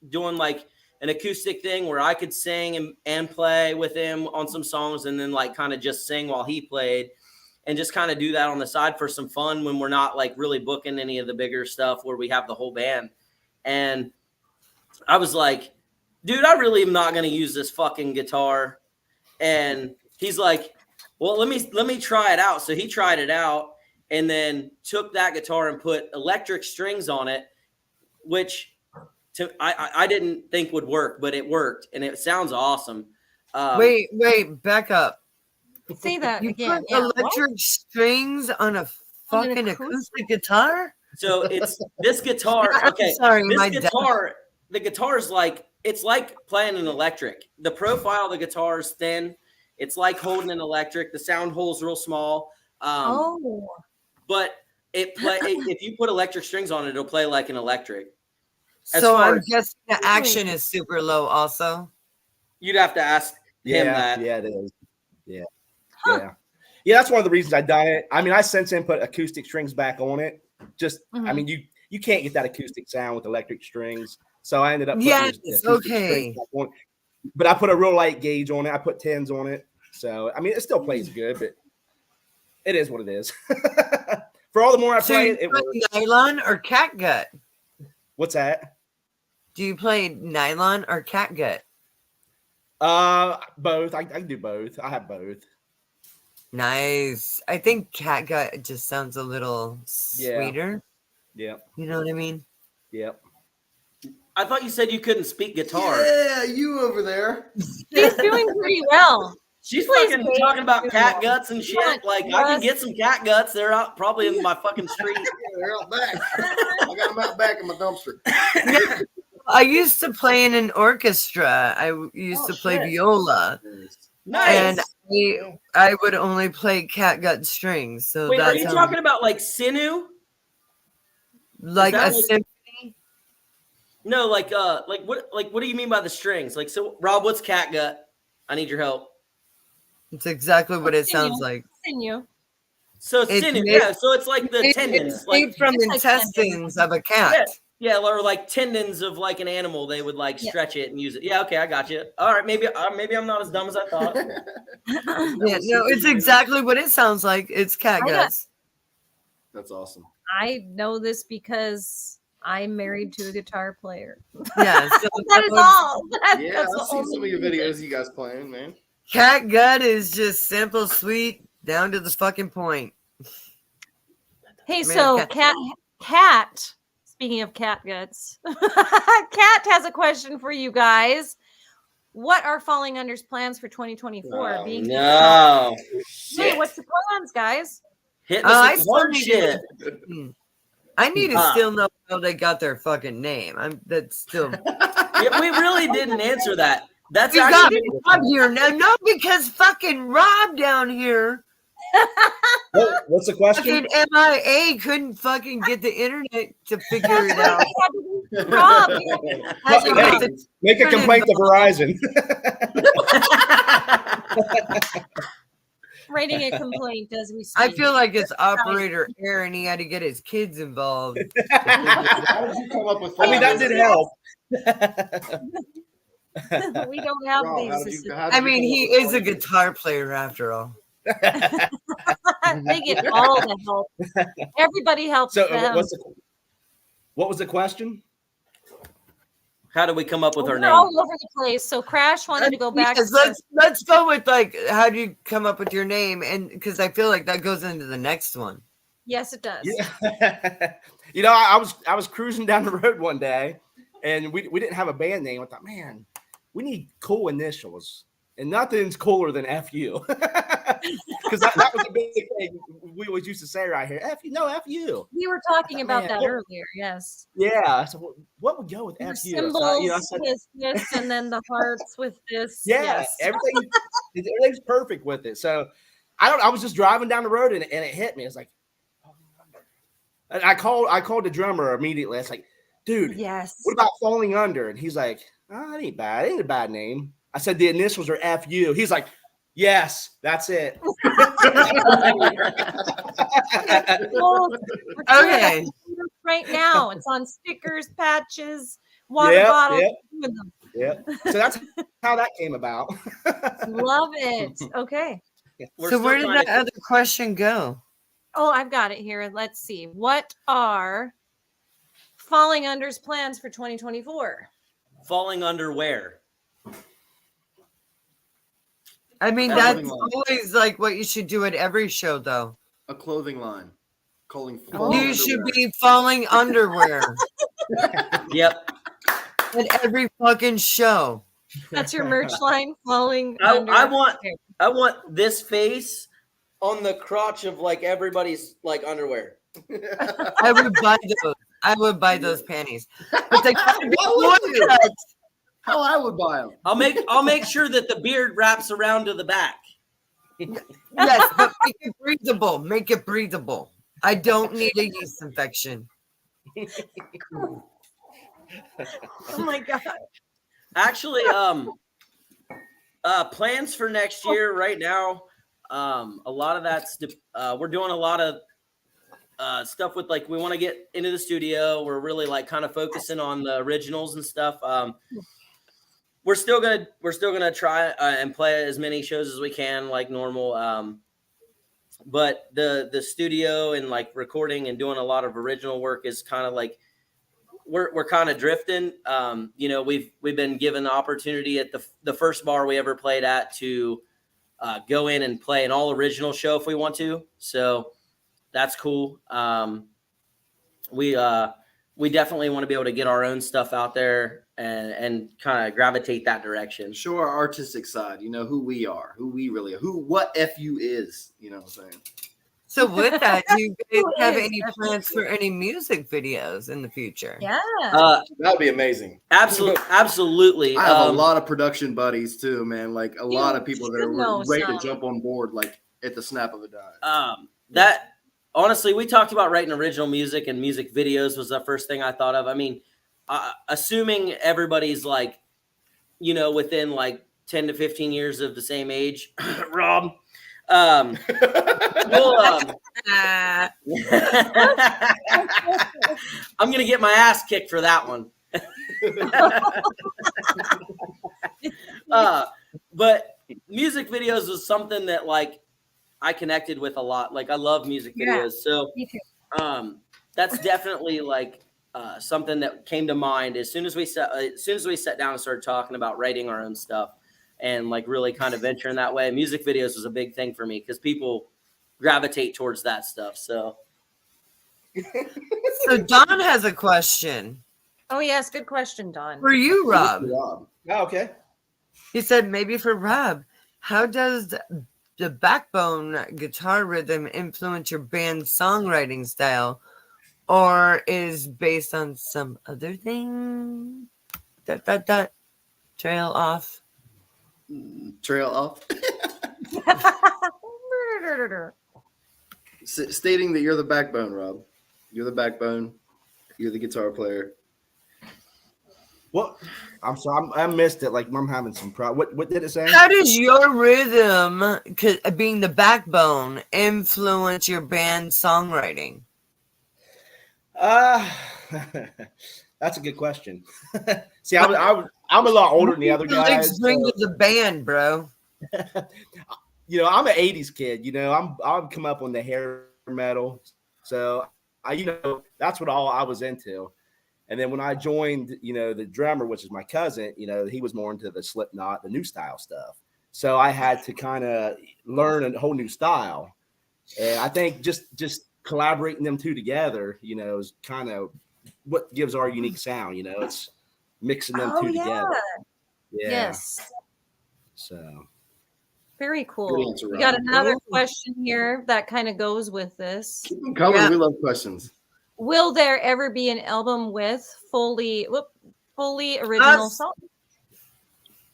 doing like an acoustic thing where I could sing and play with him on some songs, and then like kind of just sing while he played, and just kind of do that on the side for some fun when we're not like really booking any of the bigger stuff where we have the whole band. And I was like, dude, I really am not going to use this fucking guitar. And he's like, well, let me try it out. So he tried it out and then took that guitar and put electric strings on it, which I didn't think would work, but it worked, and it sounds awesome. Wait, back up. Say that You again. put electric strings on a fucking acoustic guitar? So it's this guitar. Okay, sorry, the guitar is like, it's like playing an electric. The profile of the guitar is thin. It's like holding an electric. The sound hole's real small. But if you put electric strings on it, it'll play like an electric. So I'm guessing the action is super low also. You'd have to ask him that. Yeah, it is. Yeah. Huh. Yeah. Yeah, that's one of the reasons I done it. I mean, I since then put acoustic strings back on it. Just, I mean, you can't get that acoustic sound with electric strings. So I ended up putting the acoustic strings back on. But I put a real light gauge on it. I put 10s on it. So, I mean, it still plays good, but it is what it is. For all the more I play it, it works. Nylon or catgut? What's that? Do you play nylon or catgut? Both. I can do both. I have both. Nice. I think catgut just sounds a little sweeter. Yeah. You know what I mean? Yep. I thought you said you couldn't speak guitar. Yeah, you over there. She's doing pretty well. She's fucking talking about cat guts and shit. Like, I can get some cat guts. They're out probably in my fucking street. Yeah, they're out back. I got them out back in my dumpster. I used to play in an orchestra. I used to play viola. Nice. And I would only play catgut strings. So wait, that's are you talking about like sinew? Like a symphony? No, like what do you mean by the strings? Like, so Rob, what's catgut? I need your help. It's exactly what it sounds like. Sinew. So sinew, yeah. So it's like the tendons, It's like made from the intestines of a cat. Yeah, or like tendons of like an animal. They would like stretch it and use it. Yeah, okay, I got you. All right, maybe I'm not as dumb as I thought. Yeah, no, it's exactly what it sounds like. It's cat guts. That's awesome. I know this because I'm married to a guitar player. Yeah, so that is all. Yeah, I've seen some of your videos you guys playing, man. Cat gut is just simple, sweet, down to the fucking point. Hey, so Cat. Speaking of cat guts, Kat has a question for you guys. What are Falling Under's plans for 2024? No. Hey, what's the plans, guys? Hit us with hard shit. I need to still know how they got their fucking name. That's still. Yeah, we really didn't answer that. That's you actually got Rob here now. No, because fucking Rob down here. What's the question? Fucking MIA couldn't fucking get the internet to figure it out. Rob, hey, make a complaint to Verizon. Writing a complaint as we speak. I feel like it's operator Aaron. He had to get his kids involved. How did you come up with? I mean, that did help. We don't have these. I mean, he is a guitar player after all. They get all the help. Everybody helps So, them. what was the question? How do we come up with our We're name? all over the place. So Crash wanted to go back. Let's go with like, how do you come up with your name? And because I feel like that goes into the next one. Yes, it does. Yeah. You know, I was cruising down the road one day, and we didn't have a band name. I thought, man, we need cool initials. And nothing's cooler than FU. Because that was a big thing we always used to say right here. FU, no, FU. We were talking about that earlier, yes. Yeah. So what would go with FU? Symbols with this, and then the hearts with this. Yeah, yes. everything's perfect with it. So I was just driving down the road and it hit me. It's like, and I called the drummer immediately. I was like, dude, yes. What about Falling Under? And he's like, oh, it ain't bad. It ain't a bad name. I said the initials are FU. He's like, yes, that's it. Okay. Right now, it's on stickers, patches, water bottles. Yeah. So that's how that came about. Love it. Okay. So where did that other question go? Oh, I've got it here. Let's see. What are Falling Under's plans for 2024? Falling under where? I mean, that's always like what you should do at every show, though. A clothing line. You should be falling underwear. Yep. At every fucking show. That's your merch line, falling. I want this face on the crotch of like everybody's like underwear. I would buy those. I would buy those panties. But they gotta be one cut. How I would buy them. I'll make sure that the beard wraps around to the back. Yes, but make it breathable. Make it breathable. I don't need a yeast infection. Oh my god. Actually, plans for next year right now. A lot of that's we're doing a lot of stuff with like we want to get into the studio. We're really like kind of focusing on the originals and stuff. We're still gonna try and play as many shows as we can like normal. But the studio and like recording and doing a lot of original work is kind of like we're kind of drifting. We've been given the opportunity at the first bar we ever played at to go in and play an all original show if we want to. So that's cool. We definitely want to be able to get our own stuff out there and kind of gravitate that direction. Show our artistic side, who we are, who we really are, what FU is, what I'm saying? So with that, do you guys have any plans for any music videos in the future? Yeah. That would be amazing. Absolutely. I have a lot of production buddies too, man. Like a lot of people that are ready to jump on board like at the snap of a dime. That honestly, we talked about writing original music, and music videos was the first thing I thought of. I mean, assuming everybody's like, within like 10 to 15 years of the same age, Rob, I'm going to get my ass kicked for that one. But music videos was something that like I connected with a lot. Like I love music videos. So that's definitely like something that came to mind as soon as we sat down and started talking about writing our own stuff and like really kind of venturing that way. Music videos was a big thing for me because people gravitate towards that stuff. So Don has a question. Oh yes, good question, Don. For you, Rob. Oh, okay. He said maybe for Rob, how does the backbone guitar rhythm influence your band's songwriting style, or is based on some other thing? ... Trail off. Trail off. Stating that you're the backbone, Rob. You're the backbone. You're the guitar player. What? I'm sorry, I missed it. Like I'm having some problem. What did it say? How does your rhythm, being the backbone, influence your band's songwriting? That's a good question. See, I'm a lot older than the other guys. Bring to the band, bro. I'm an '80s kid. I'm come up on the hair metal, so that's what all I was into. And then when I joined, the drummer, which is my cousin, he was more into the Slipknot, the new style stuff. So I had to kind of learn a whole new style. And I think just collaborating them two together, is kind of what gives our unique sound. It's mixing them two together. Yeah. Yes. So. Very cool. We got another question here that kind of goes with this. Keep them coming. We love questions. Will there ever be an album with fully original songs?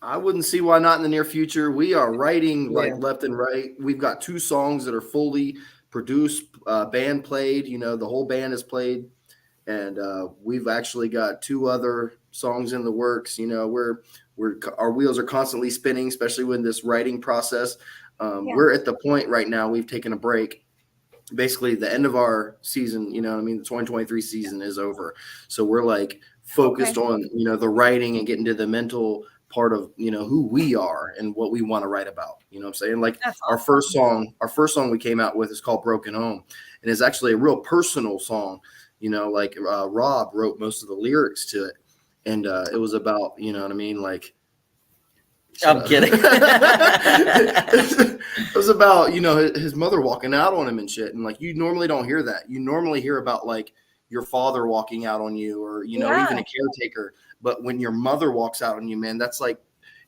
I wouldn't see why not in the near future. We are writing like left and right. We've got 2 songs that are fully produced, band played. The whole band is played, and we've actually got 2 other songs in the works. Our wheels are constantly spinning, especially with this writing process. We're at the point right now. We've taken a break. Basically the end of our season, the 2023 season is over. So we're like focused on, the writing and getting to the mental part of, who we are and what we want to write about. You know what I'm saying? Like our first song we came out with is called Broken Home. And it's actually a real personal song. Rob wrote most of the lyrics to it. And it was about, like, I'm kidding. It was about, his mother walking out on him and shit. And like, you normally don't hear that. You normally hear about like your father walking out on you or, even a caretaker. But when your mother walks out on you, man, that's like,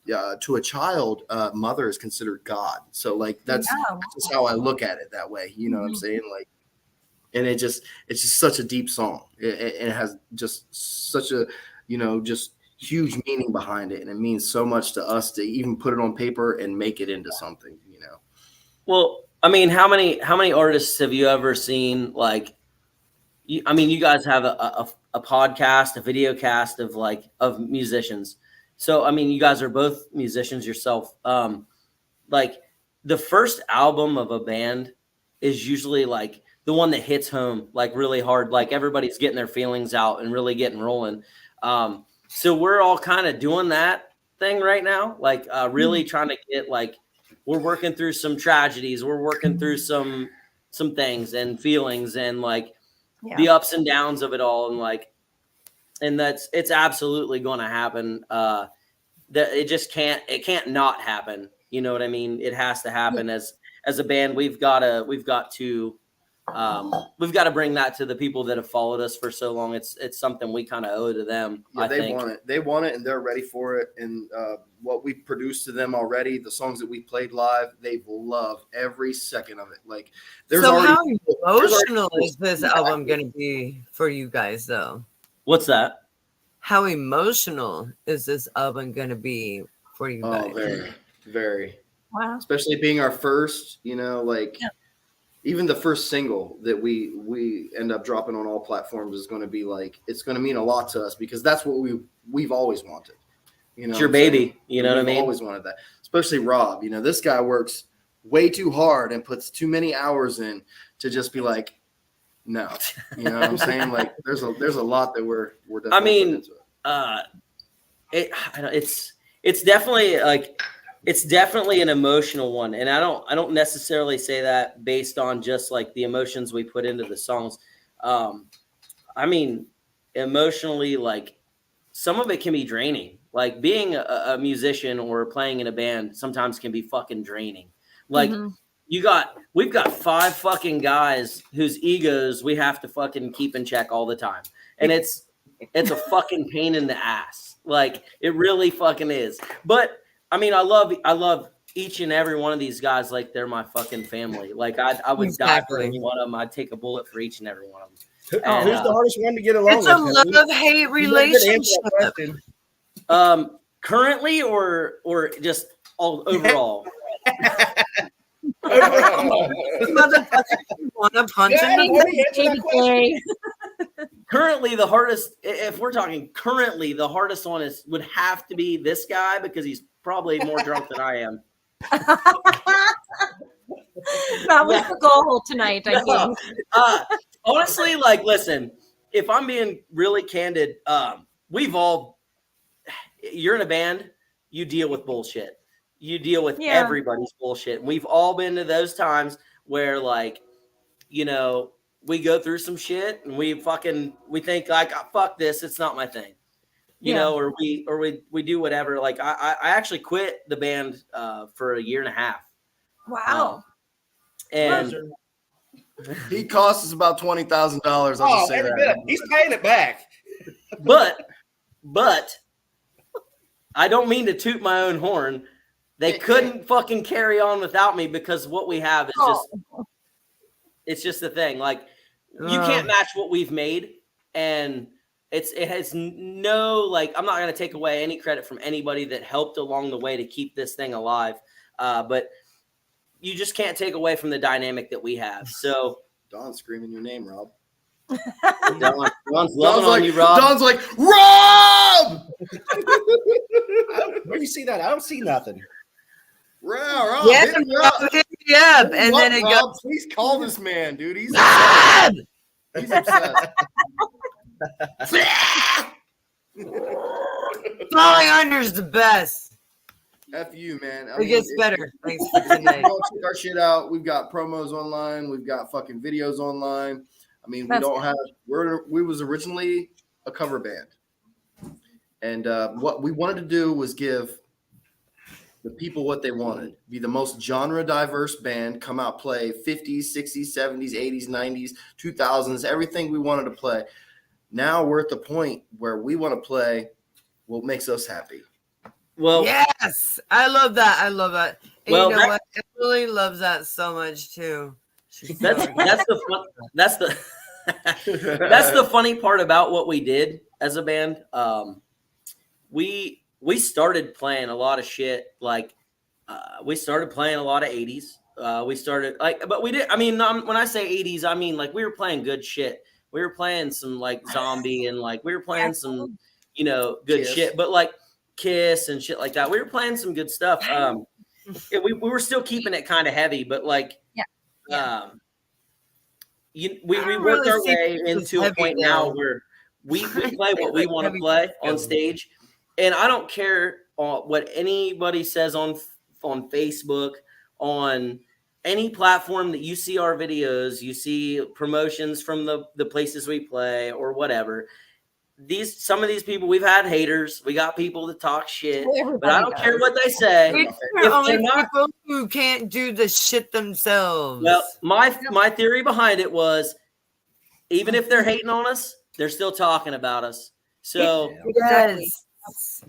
to a child, mother is considered God. So like, that's just how I look at it that way. You know what I'm saying? Like, and it's just such a deep song. It has just such a, just huge meaning behind it, and it means so much to us to even put it on paper and make it into something. Well, I mean, how many artists have you ever seen? Like, you guys have a podcast, a video cast of musicians. So, I mean, you guys are both musicians yourself. Like, the first album of a band is usually like the one that hits home like really hard, like everybody's getting their feelings out and really getting rolling. So we're all kind of doing that thing right now, like really trying to get like, we're working through some tragedies, we're working through some things and feelings and like the ups and downs of it all, and like, and it's absolutely going to happen. That it can't not happen. You know what I mean? It has to happen. As a band, we've got to bring that to the people that have followed us for so long. It's something we kind of owe to them. Yeah, I think they want it and they're ready for it. And what we've produced to them already, the songs that we played live, they've loved every second of it. Like, there's so already, how emotional is this album going to be for you guys, though? What's that? How emotional is this album going to be for you guys? Oh, very, very. Wow. Especially being our first, you know, like even the first single that we end up dropping on all platforms is going to be like, it's going to mean a lot to us because that's what we've always wanted. You know, It's your baby. You know what I mean? Always wanted that. Especially Rob. You know, this guy works way too hard and puts too many hours in to just be like, no. You know what I'm saying? Like, there's a lot that we're definitely putting into it. It's definitely like, it's definitely an emotional one, and I don't necessarily say that based on just like the emotions we put into the songs. I mean, emotionally, like some of it can be draining. Like being a musician or playing in a band sometimes can be fucking draining. Like we've got 5 fucking guys whose egos we have to fucking keep in check all the time, and it's a fucking pain in the ass. Like it really fucking is. But I mean, I love each and every one of these guys like they're my fucking family. Like I would die for any one of them. I'd take a bullet for each and every one of them. And, who's the hardest one to get along it's with? It's a love-hate relationship. Currently or just all overall? Want to punch him? Currently, the hardest, if we're talking currently, the hardest one would have to be this guy because he's probably more drunk than I am. That was the goal tonight, I think. Honestly, like, listen, if I'm being really candid, you're in a band, you deal with bullshit. You deal with everybody's bullshit. We've all been to those times where, like, you know, we go through some shit and we think like, oh, fuck this, it's not my thing, you know, or we do whatever. Like I actually quit the band for 1.5 years. Wow. And he costs us about $20,000. I'll just say that. He's paying it back. But I don't mean to toot my own horn. They couldn't fucking carry on without me because what we have is it's just the thing. Like you can't match what we've made, and it has no, like, I'm not going to take away any credit from anybody that helped along the way to keep this thing alive. But you just can't take away from the dynamic that we have. So Don's screaming your name, Rob. Don's loving on you, Rob. Don's like, Rob! Where do you see that? I don't see nothing. Rob, Yeah, hit me Rob, up. hit me up. And then it Rob, goes, please call this man, dude. He's Rob! upset. He's upset. Falling Under's the best. F you, man. It gets better. Thanks for tonight. Go check our shit out. We've got promos online. We've got fucking videos online. I mean, we was originally a cover band. And what we wanted to do was give the people what they wanted. Be the most genre diverse band, come out, play 50s, 60s, 70s, 80s, 90s, 2000s, everything we wanted to play. Now we're at the point where we want to play what makes us happy. Well, yes, I love that. I love that. And well, you know what? Emily loves that so much too. That's the funny part about what we did as a band. We started playing a lot of shit. Like we started playing a lot of 80s. We started but we did. I mean, when I say 80s, I mean like we were playing good shit. We were playing some like Zombie and like we were playing some, you know, good shit. But like Kiss and shit like that. We were playing some good stuff. we were still keeping it kind of heavy, but like, we worked our way into a point now where we play what we want to play on stage, and I don't care what anybody says on Facebook, on any platform that you see our videos, you see promotions from the places we play or whatever. Some of these people, we've had haters, we got people that talk shit, but I don't care what they say. If they're not people who can't do the shit themselves. Well, my theory behind it was, even if they're hating on us, they're still talking about us. So yes.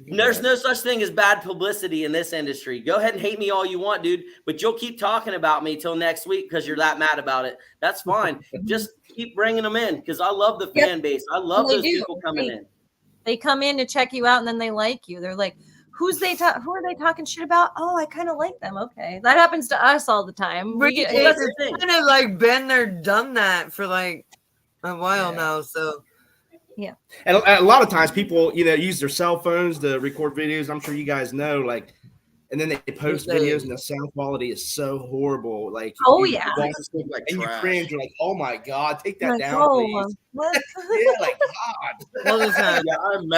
There's no such thing as bad publicity in this industry. Go ahead and hate me all you want, dude, but you'll keep talking about me till next week because you're that mad about it. That's fine. Just keep bringing them in because I love the fan base. I love those people coming in. They come in to check you out and then they like you. They're like, who are they talking shit about? Oh, I kind of like them. Okay. That happens to us all the time. It's kind of like been there, done that for like a while now. So yeah. And a lot of times people, use their cell phones to record videos. I'm sure you guys know, like, and then they post videos and the sound quality is so horrible. Like, and you cringe. You're like, oh my God, take that down, please. Yeah, like, God. All the time. Yeah, I'm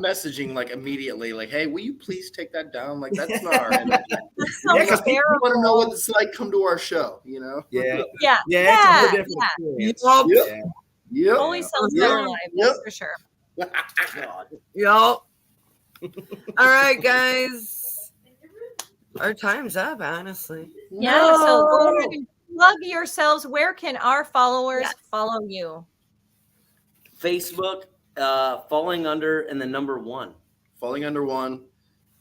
messaging like immediately, like, hey, will you please take that down? Like, that's not our energy. Because people want to know what it's like. Come to our show, Yeah. Yeah. It's a whole different experience. Yep. Always sounds better live, that's for sure. Yep. All right, guys. Our time's up, honestly. Yeah. No. So go ahead and plug yourselves. Where can our followers follow you? Facebook, Falling Under, and the number 1. Falling Under 1.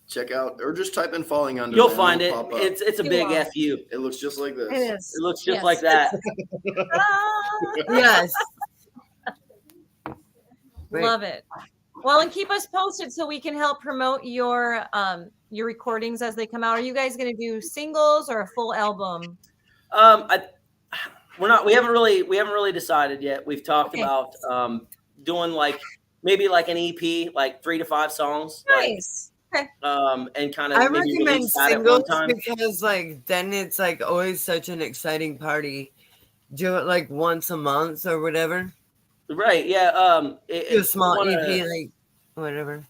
Check out, or just type in Falling Under. You'll find it. It's a big FU. It looks just like this. It is. It looks just like that. Yes. Love it. Well, and keep us posted so we can help promote your recordings as they come out. Are you guys going to do singles or a full album? We haven't really decided yet. We've talked about doing maybe an EP, like 3 to 5 songs. Nice. Okay. And kind of I recommend singles because then it's always such an exciting party. Do it once a month or whatever. Right. Yeah. Do a small EP, whatever.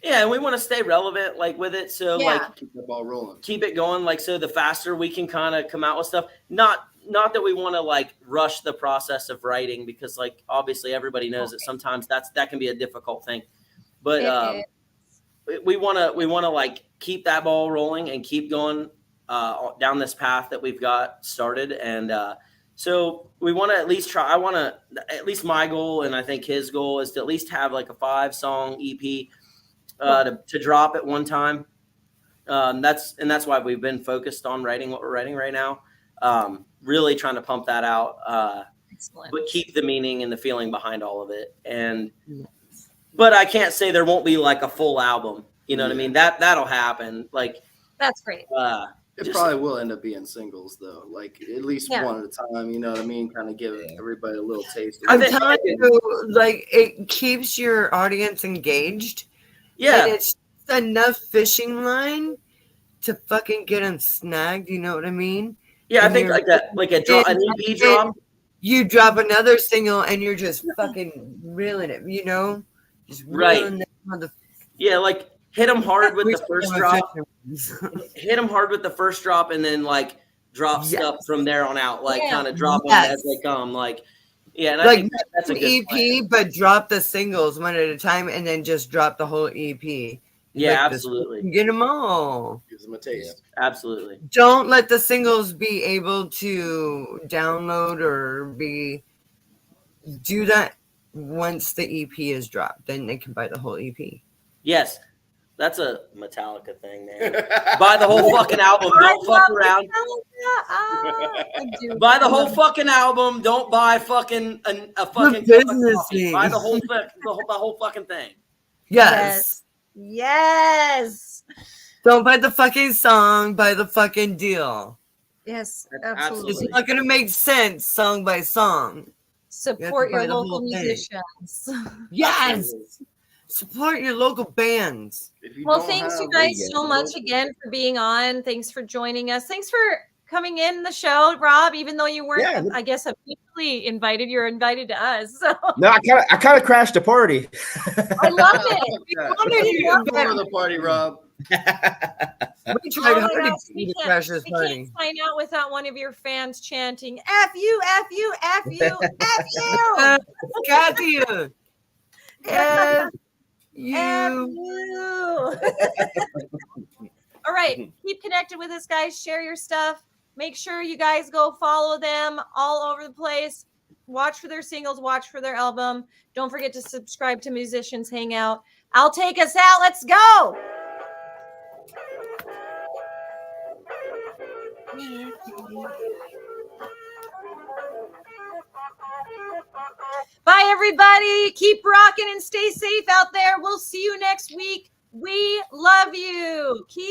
Yeah, and we want to stay relevant, with it. So, keep the ball rolling, keep it going. So the faster we can kind of come out with stuff. Not that we want to rush the process of writing, because obviously everybody knows that sometimes that can be a difficult thing. But we want to keep that ball rolling and keep going down this path that we've got started. And so we want to at least try. At least my goal, and I think his goal, is to at least have a 5-song EP to drop at one time. That's why we've been focused on writing what we're writing right now. Really trying to pump that out, but keep the meaning and the feeling behind all of it. But I can't say there won't be a full album. You know what I mean? That'll happen. That's great. It probably will end up being singles, though. At least one at a time. You know what I mean? Kind of give everybody a little taste. I'm telling you, it keeps your audience engaged. Yeah, and it's enough fishing line to fucking get them snagged. You know what I mean? Yeah, I think an EP drop. You drop another single and you're just fucking reeling it. Just reeling it. Yeah, hit them hard with the first drop. Hit them hard with the first drop, and then drop stuff from there on out. Kind of drop them as they come. And I think that's a good EP, plan. But drop the singles one at a time, and then just drop the whole EP. Yeah, absolutely. Get them all. Gives them a taste. Absolutely. Don't let the singles be able to download or do that once the EP is dropped. Then they can buy the whole EP. Yes. That's a Metallica thing, man. Buy the whole fucking album. Don't fuck around. Buy the whole fucking album. Don't buy a fucking business thing. Buy the whole fucking thing. Yes. Don't buy the fucking song. Buy the fucking deal. Yes, absolutely. It's not gonna make sense song by song. Support your local musicians. Yes. Support your local bands. Well, thanks you guys so much again for being on. Thanks for joining us. Thanks for coming in the show, Rob. Even though you weren't, I guess, officially invited, you're invited to us. So. No, I kind of crashed the party. I love it. We wanted the party, Rob. We tried hard to crash this party. We can't sign out without one of your fans chanting "F you, F you, F you, F you." Got you. F you. All right, keep connected with us, guys. Share your stuff. Make sure you guys go follow them all over the place. Watch for their singles. Watch for their album. Don't forget to subscribe to Musicians Hangout. I'll take us out. Let's go. Bye, everybody. Keep rocking and stay safe out there. We'll see you next week. We love you. Keep